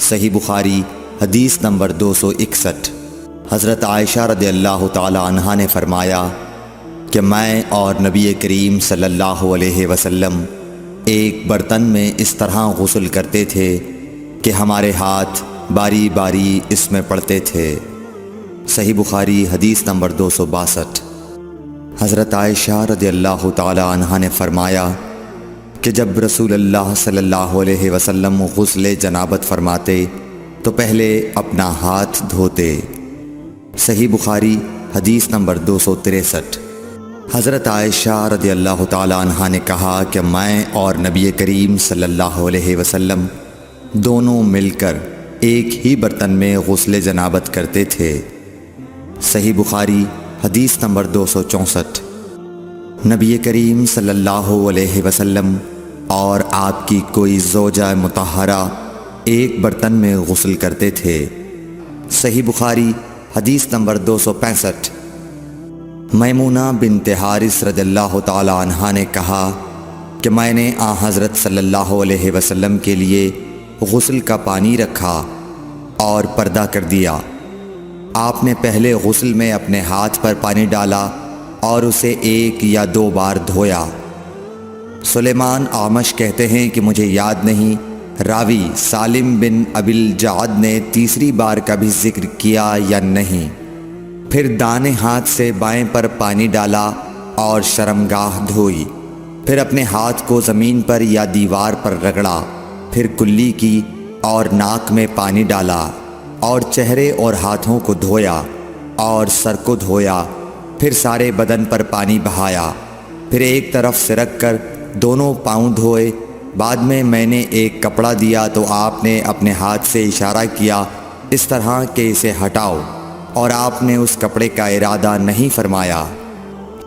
صحیح بخاری حدیث نمبر 261۔ حضرت عائشہ رضی اللہ تعالی عنہا نے فرمایا کہ میں اور نبی کریم صلی اللہ علیہ وسلم ایک برتن میں اس طرح غسل کرتے تھے کہ ہمارے ہاتھ باری باری اس میں پڑتے تھے۔ صحیح بخاری حدیث نمبر 262۔ حضرت عائشہ رضی اللہ تعالی عنہا نے فرمایا کہ جب رسول اللہ صلی اللہ علیہ وسلم غسل جنابت فرماتے تو پہلے اپنا ہاتھ دھوتے۔ صحیح بخاری حدیث نمبر 263۔ حضرت عائشہ رضی اللہ تعالی عنہا نے کہا کہ میں اور نبی کریم صلی اللہ علیہ وسلم دونوں مل کر ایک ہی برتن میں غسل جنابت کرتے تھے۔ صحیح بخاری حدیث نمبر 264۔ نبی کریم صلی اللہ علیہ وسلم اور آپ کی کوئی زوجہ مطہرہ ایک برتن میں غسل کرتے تھے۔ صحیح بخاری حدیث نمبر 265۔ میمونہ بنت حارث رضی اللہ تعالی عنہا نے کہا کہ میں نے حضرت صلی اللہ علیہ وسلم کے لیے غسل کا پانی رکھا اور پردہ کر دیا۔ آپ نے پہلے غسل میں اپنے ہاتھ پر پانی ڈالا اور اسے 1 یا 2 بار دھویا۔ سلیمان اعمش کہتے ہیں کہ مجھے یاد نہیں راوی سالم بن ابی الجعد نے تیسری بار کا بھی ذکر کیا یا نہیں۔ پھر دائیں ہاتھ سے بائیں پر پانی ڈالا اور شرمگاہ دھوئی، پھر اپنے ہاتھ کو زمین پر یا دیوار پر رگڑا، پھر کلی کی اور ناک میں پانی ڈالا اور چہرے اور ہاتھوں کو دھویا اور سر کو دھویا، پھر سارے بدن پر پانی بہایا، پھر ایک طرف سے رکھ کر دونوں پاؤں دھوئے۔ بعد میں نے ایک کپڑا دیا تو آپ نے اپنے ہاتھ سے اشارہ کیا اس طرح کہ اسے ہٹاؤ، اور آپ نے اس کپڑے کا ارادہ نہیں فرمایا۔